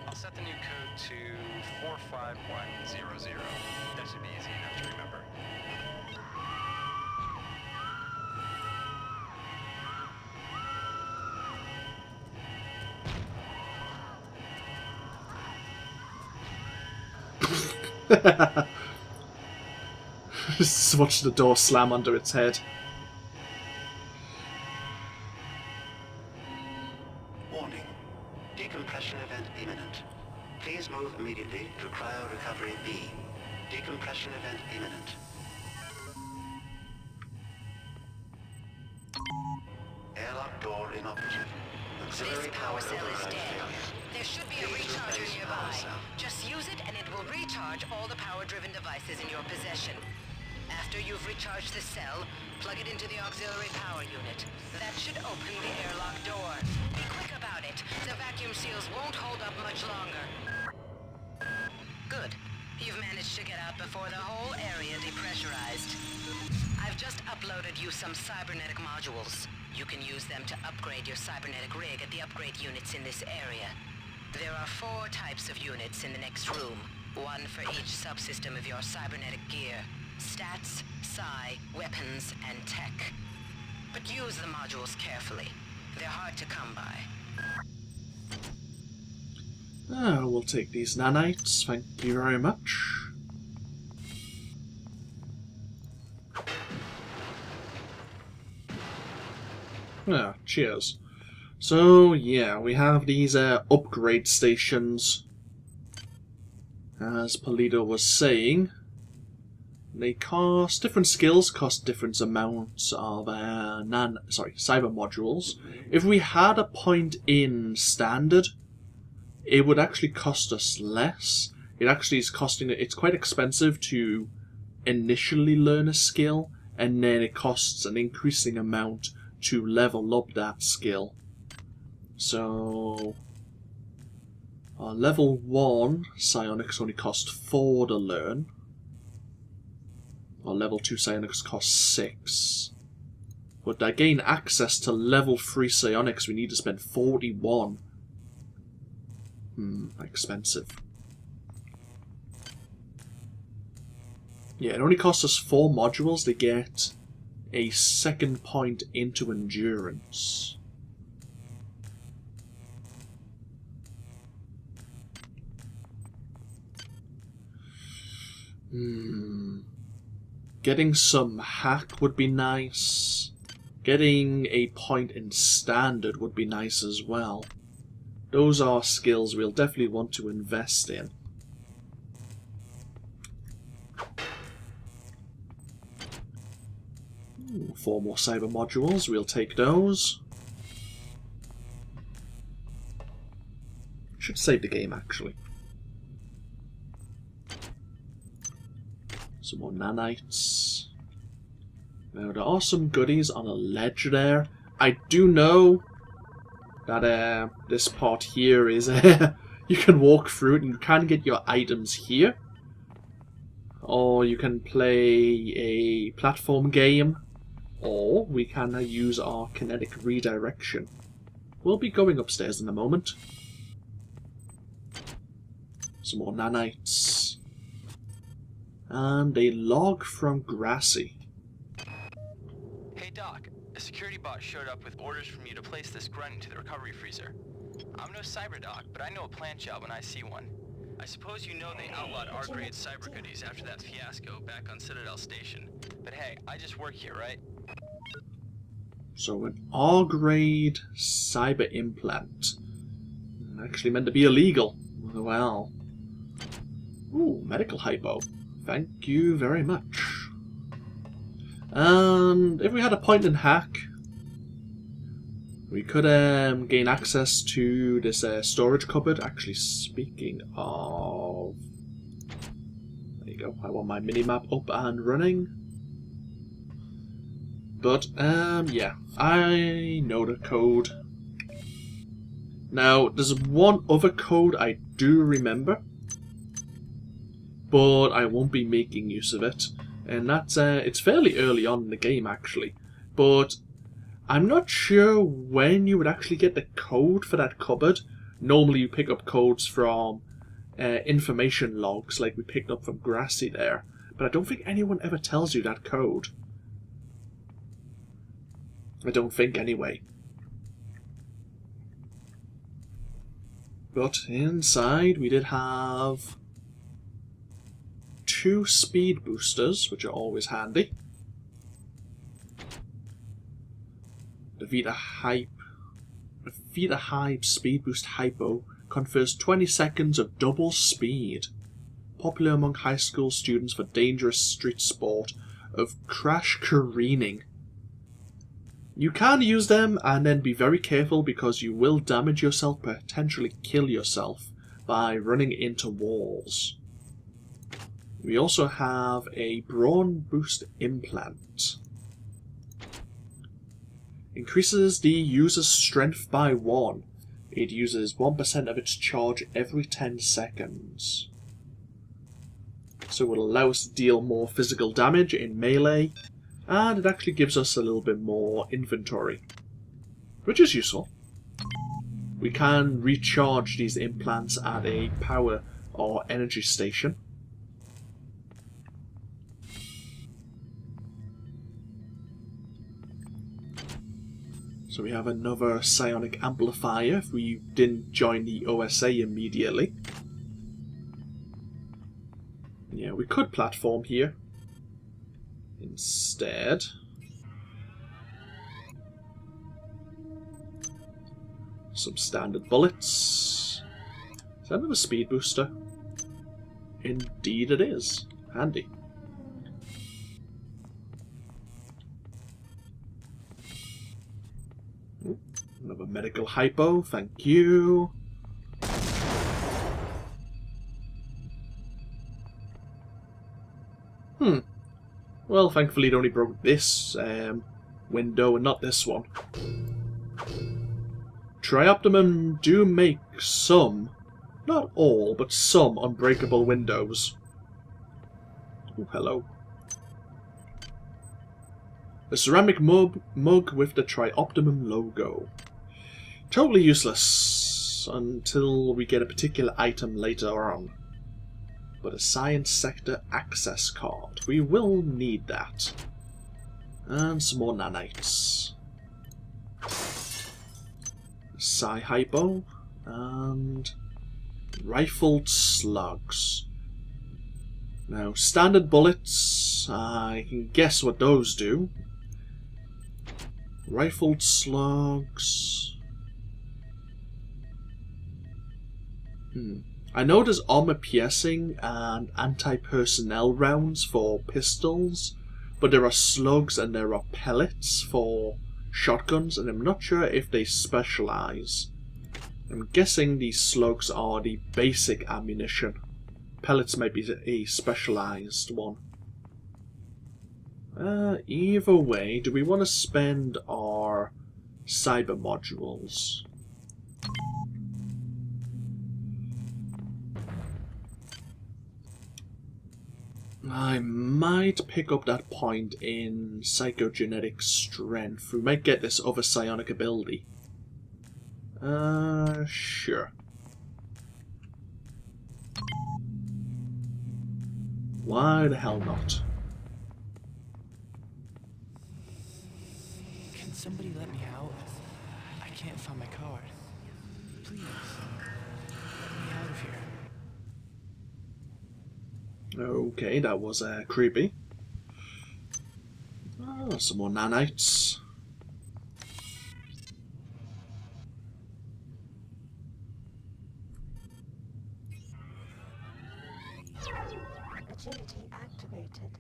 I'll set the new code to 45100. That should be easy enough to remember. Just watch the door slam under its head. Warning. Decompression event imminent. Please move immediately to cryo recovery B. Decompression event imminent. Airlock door inoperative. Auxiliary This power cell is override dead. failure. There should be a Please recharger replace nearby. power cell. Just use it and it will recharge all the power-driven devices in your possession. After you've recharged the cell, plug it into the auxiliary power unit. That should open the airlock door. Be quick about it. The vacuum seals won't hold up much longer. Good. You've managed to get out before the whole area depressurized. I've just uploaded you some cybernetic modules. You can use them to upgrade your cybernetic rig at the upgrade units in this area. There are 4 types of units in the next room. One for each subsystem of your cybernetic gear. Stats, psi, weapons, and tech. But use the modules carefully. They're hard to come by. We'll take these nanites, thank you very much. Cheers. So, yeah, we have these upgrade stations. As Polito was saying, they cost, different skills cost different amounts of cyber modules. If we had a point in standard, it would actually cost us less. It actually is costing, it's quite expensive to initially learn a skill, and then it costs an increasing amount to level up that skill. So, our level 1 psionics only cost 4 to learn. Our level 2 psionics cost 6. But to gain access to level 3 psionics, we need to spend 41. Expensive. Yeah, it only costs us 4 modules to get a second point into endurance. Getting some hack would be nice. Getting a point in standard would be nice as well. Those are skills we'll definitely want to invest in. Ooh, 4 more cyber modules, we'll take those. Should save the game, actually. Some more nanites. Now, there are some goodies on a ledge there. I do know that this part here is... you can walk through it and you can get your items here. Or you can play a platform game. Or we can use our kinetic redirection. We'll be going upstairs in a moment. Some more nanites. And a log from Grassy. Hey Doc, a security bot showed up with orders from you to place this grunt into the recovery freezer. I'm no cyber doc, but I know a plant job when I see one. I suppose you know they outlawed R-grade cyber goodies after that fiasco back on Citadel Station. But hey, I just work here, right? So an R-grade cyber implant. Actually meant to be illegal. Well. Ooh, medical hypo. Thank you very much. And if we had a point and hack, we could gain access to this storage cupboard. Actually, speaking of... There you go. I want my minimap up and running. But, yeah. I know the code. Now, there's one other code I do remember, but I won't be making use of it. And that's, it's fairly early on in the game, actually. But I'm not sure when you would actually get the code for that cupboard. Normally you pick up codes from information logs, like we picked up from Grassy there. But I don't think anyone ever tells you that code. I don't think, anyway. But inside we did have 2 speed boosters, which are always handy. The Vita Hype Speed Boost Hypo confers 20 seconds of double speed. Popular among high school students for dangerous street sport of crash careening. You can use them and then be very careful because you will damage yourself, potentially kill yourself, by running into walls. We also have a Brawn Boost Implant. Increases the user's strength by 1. It uses 1% of its charge every 10 seconds. So it will allow us to deal more physical damage in melee, and it actually gives us a little bit more inventory, which is useful. We can recharge these implants at a power or energy station. So we have another psionic amplifier if we didn't join the OSA immediately. Yeah, we could platform here instead. Some standard bullets. Is that another speed booster? Indeed it is. Handy. Another medical hypo, thank you. Well, thankfully it only broke this window and not this one. Trioptimum do make some, not all, but some unbreakable windows. Oh, hello. A ceramic mug with the Trioptimum logo. Totally useless until we get a particular item later on. But a science sector access card. We will need that. And some more nanites. Psi-hypo. And rifled slugs. Now, standard bullets, I can guess what those do. Rifled slugs. I know there's armor piercing and anti-personnel rounds for pistols, but there are slugs and there are pellets for shotguns, and I'm not sure if they specialize. I'm guessing these slugs are the basic ammunition. Pellets might be a specialized one. Either way, do we want to spend our cyber modules? I might pick up that point in psychogenetic strength. We might get this other psionic ability. Sure. Why the hell not? Can somebody let me out? I can't find my card. Please, let me out of here. Okay, that was creepy. Oh, some more nanites. Agility activated.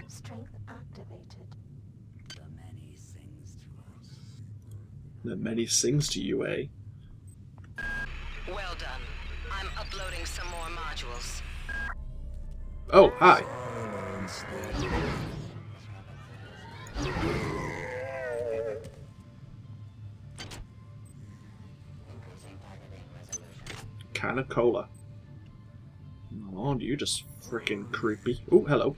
Strength activated. The many sings to us. The many sings to you, eh? Well done. I'm uploading some more modules. Oh, hi. Can of cola. Oh, you just freaking creepy. Oh, hello.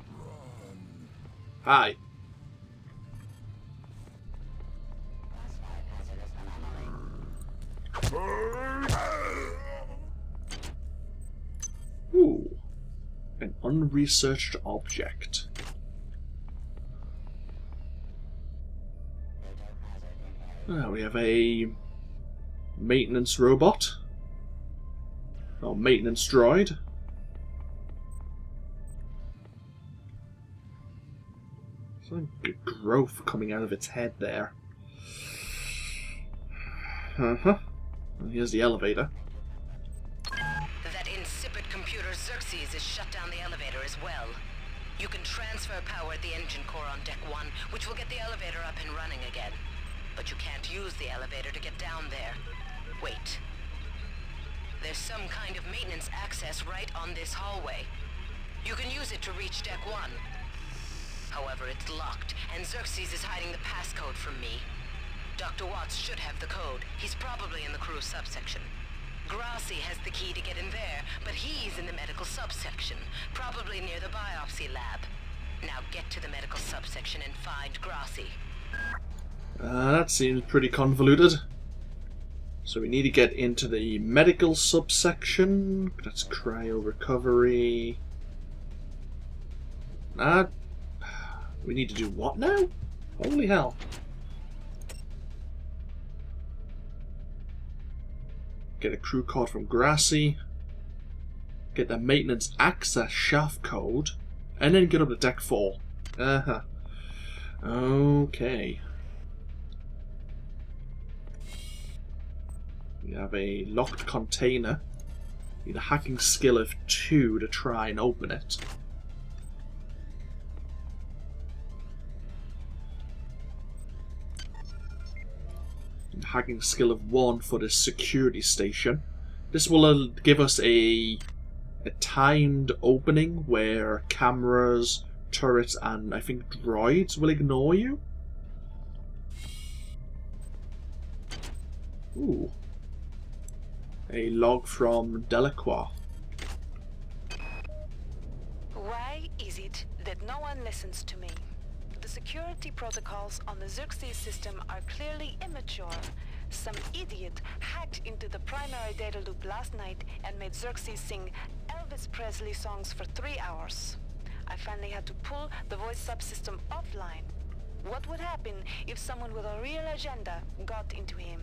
Hi. Ooh. An unresearched object. We have a maintenance robot. Or maintenance droid. Some good growth coming out of its head there. And here's the elevator. That insipid computer Xerxes has shut down the elevator as well. You can transfer power at the engine core on Deck 1, which will get the elevator up and running again. But you can't use the elevator to get down there. Wait. There's some kind of maintenance access right on this hallway. You can use it to reach Deck 1. However, it's locked, and Xerxes is hiding the passcode from me. Dr. Watts should have the code. He's probably in the crew subsection. Grassi has the key to get in there, but he's in the medical subsection, probably near the biopsy lab. Now get to the medical subsection and find Grassi. That seems pretty convoluted. So we need to get into the medical subsection. That's cryo recovery. We need to do what now? Holy hell. Get a crew card from Grassi. Get the maintenance access shaft code. And then get up to Deck 4. Okay. We have a locked container. Need a hacking skill of 2 to try and open it. And hacking skill of 1 for the security station. This will give us a timed opening where cameras, turrets, and I think droids will ignore you. Ooh. A log from Delacroix. Why is it that no one listens to me? The security protocols on the Xerxes system are clearly immature. Some idiot hacked into the primary data loop last night and made Xerxes sing Elvis Presley songs for 3 hours. I finally had to pull the voice subsystem offline. What would happen if someone with a real agenda got into him?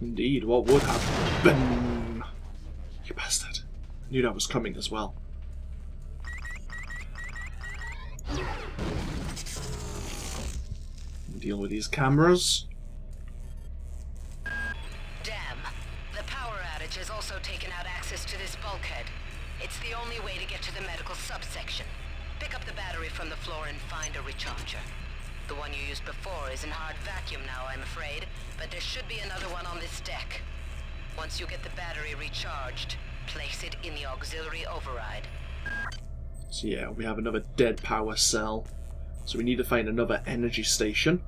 Indeed, what would happen? You bastard. Knew that was coming as well. Deal with these cameras. Damn. The power outage has also taken out access to this bulkhead. It's the only way to get to the medical subsection. Pick up the battery from the floor and find a recharger. The one you used before is in hard vacuum now, I'm afraid, but there should be another one on this deck. Once you get the battery recharged, place it in the auxiliary override. So yeah, we have another dead power cell. So we need to find another energy station.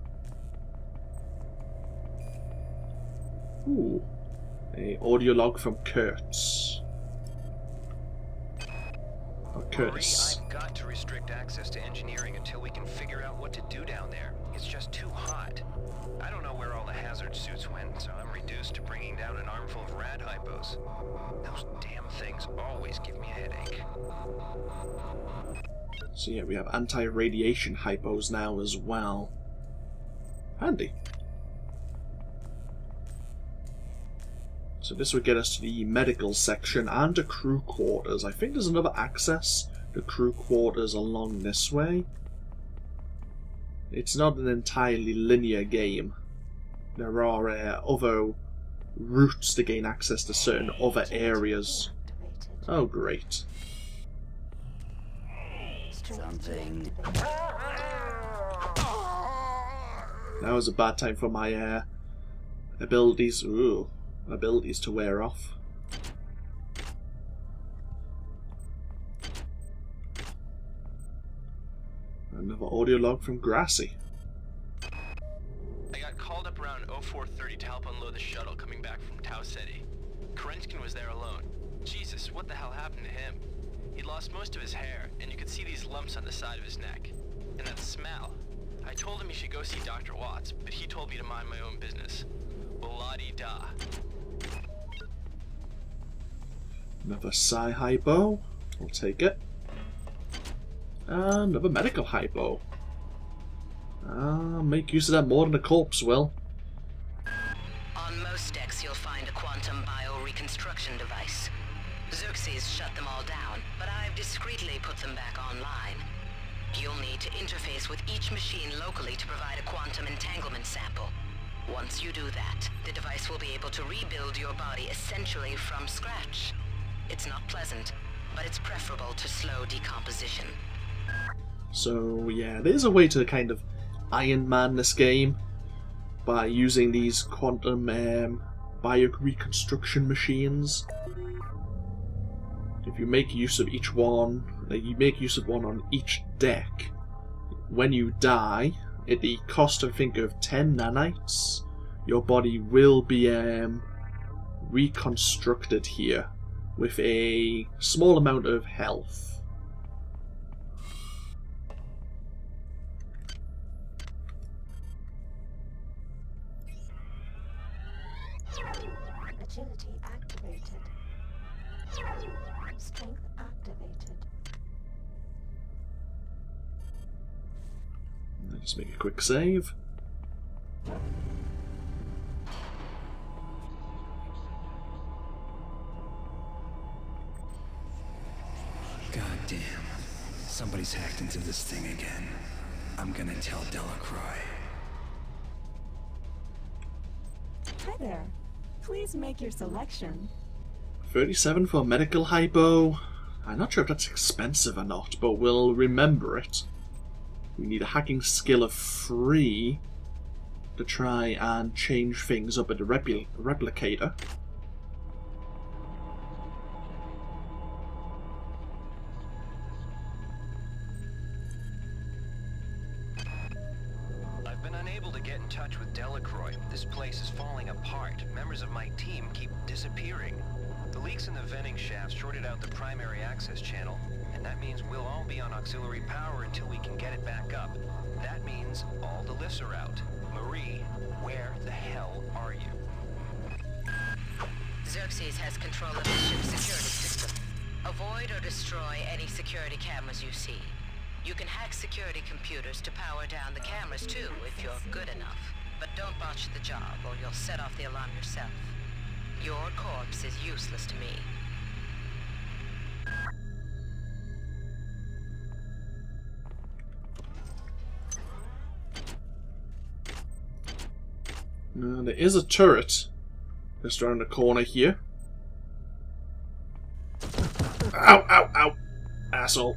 Ooh. A audio log from Kurtz. Or Curtis. Marie, I've got to restrict access to engineering until we can figure out what to do down there. It's just too hot. I don't know where all the hazard suits went, so I'm reduced to bringing down an armful of rad hypos. Those damn things always give me a headache. So yeah, we have anti-radiation hypos now as well. Handy. So this would get us to the medical section and the crew quarters. I think there's another access to crew quarters along this way. It's not an entirely linear game. There are other routes to gain access to certain other areas. Oh, great. Something. That was a bad time for my abilities to wear off. Another audio log from Grassy. I got called up around 0430 to help unload the shuttle coming back from Tau Ceti. Kerenskin was there alone. Jesus, what the hell happened to him? He'd lost most of his hair, and you could see these lumps on the side of his neck. And that smell. I told him he should go see Dr. Watts, but he told me to mind my own business. Well, la-di-da. Another psi hypo. We'll take it. Another medical hypo. Make use of that more than a corpse will. On most decks you'll find a quantum bio-reconstruction device. Xerxes shut them all down, but I've discreetly put them back online. You'll need to interface with each machine locally to provide a quantum entanglement sample. Once you do that, the device will be able to rebuild your body essentially from scratch. It's not pleasant, but it's preferable to slow decomposition. So yeah, there's a way to kind of Iron Man this game by using these quantum bio-reconstruction machines. If you make use of each one, you make use of one on each deck, when you die, at the cost, I think, of 10 nanites, your body will be reconstructed here with a small amount of health. Agility activated. Strength activated. Just make a quick save. God damn. Somebody's hacked into this thing again. I'm gonna tell Delacroix. Hi there. Please make your selection. 37 for medical hypo. I'm not sure if that's expensive or not, but we'll remember it. We need a hacking skill of 3 to try and change things up at the replicator. I've been unable to get in touch with Delacroix. This place is falling apart. Members of my team keep disappearing. The leaks in the venting shaft shorted out the primary access channel, and that means we'll all be on auxiliary power until we can get it back up. That means all the lifts are out. Marie, where the hell are you? Xerxes has control of the ship's security system. Avoid or destroy any security cameras you see. You can hack security computers to power down the cameras too, if you're good enough. But don't botch the job, or you'll set off the alarm yourself. Your corpse is useless to me. There is a turret just around the corner here. Ow, ow, ow. Asshole.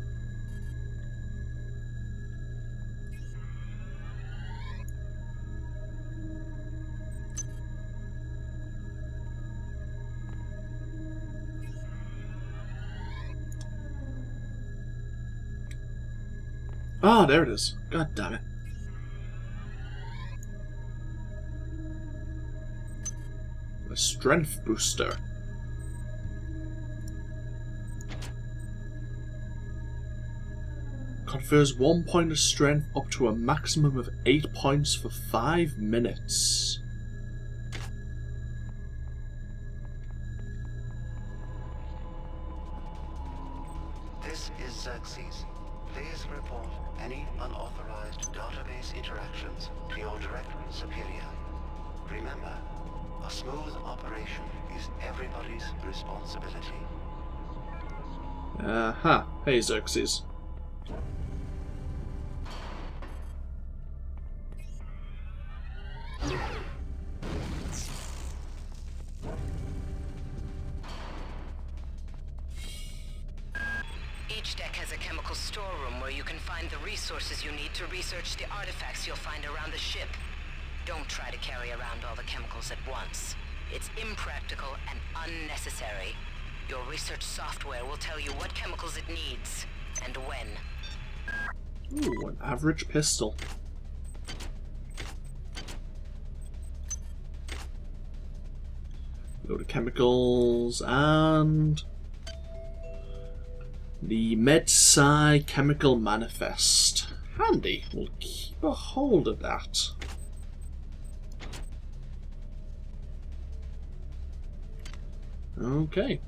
Ah, there it is. God damn it. A strength booster. Confers 1 point of strength up to a maximum of 8 points for 5 minutes. This is Xerxes. Please report any unauthorized database interactions to your direct superior. Remember, a smooth operation is everybody's responsibility. Aha. Hey, Xerxes. Each deck has a chemical storeroom where you can find the resources you need to research the artifacts you'll find around the ship. Don't try to carry around all the chemicals at once. It's impractical and unnecessary. Your research software will tell you what chemicals it needs, and when. Ooh, an average pistol. Load of chemicals, and the MedSci Chemical Manifest. Handy. We'll keep a hold of that. Okay.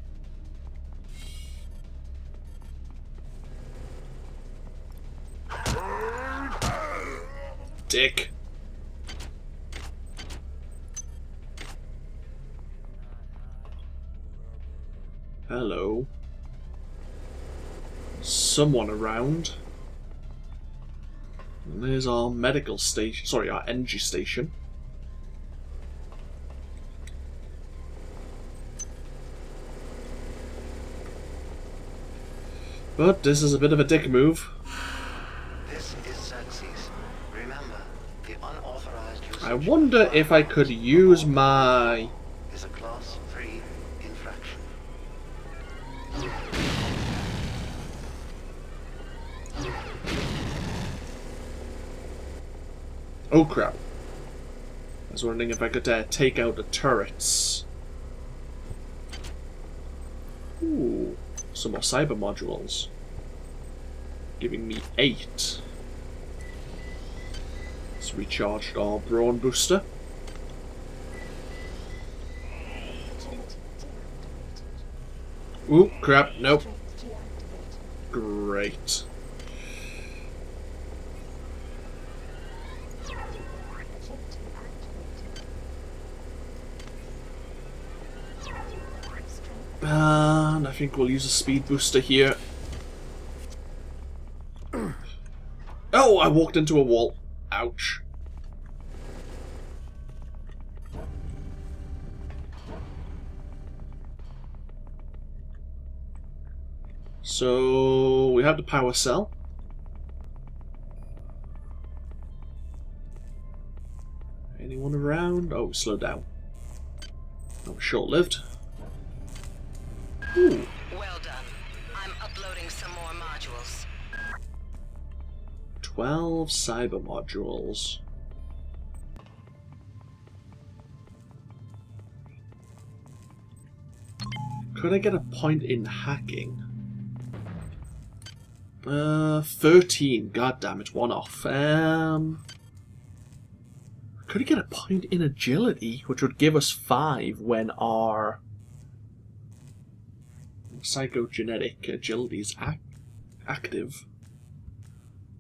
Dick. Hello. Someone around. And there's our medical station. Sorry, our energy station. But this is a bit of a dick move. This is Xerxes. Remember, the unauthorized use I wonder if I could use my... is a class 3 infraction. Oh crap. I was wondering if I could take out the turrets. Ooh, some more cyber modules. Giving me 8. Let's recharge our brawn booster. Ooh, crap, nope. Great. And I think we'll use a speed booster here. Oh, I walked into a wall. Ouch. So we have the power cell. Anyone around? Oh, slow down. Oh, short-lived. Ooh. Well done. I'm uploading some more modules. 12 cyber modules. Could I get a point in hacking? 13. God damn it, one off. Could I get a point in agility, which would give us 5 when our psychogenetic agility is active.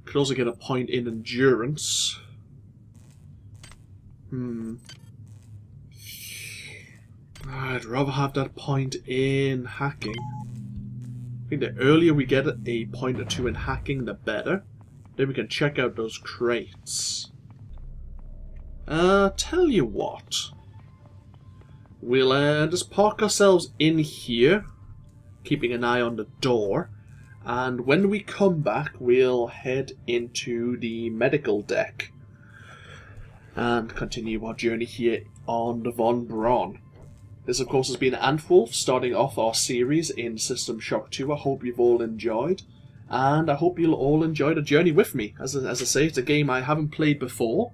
Could also get a point in endurance. I'd rather have that point in hacking. I think the earlier we get a point or 2 in hacking, the better. Then we can check out those crates. Tell you what. We'll just park ourselves in here. keeping an eye on the door. And when we come back, we'll head into the medical deck and continue our journey here on the Von Braun. This, of course, has been AnthWolf, starting off our series in System Shock 2. I hope you've all enjoyed, and I hope you'll all enjoy the journey with me. As I say, it's a game I haven't played before,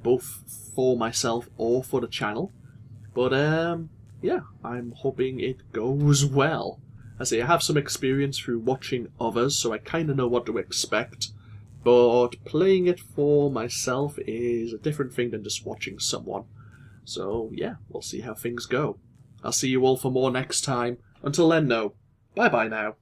both for myself or for the channel. But, yeah, I'm hoping it goes well. I say, I have some experience through watching others, so I kind of know what to expect. But playing it for myself is a different thing than just watching someone. So, yeah, we'll see how things go. I'll see you all for more next time. Until then, no. Bye-bye now.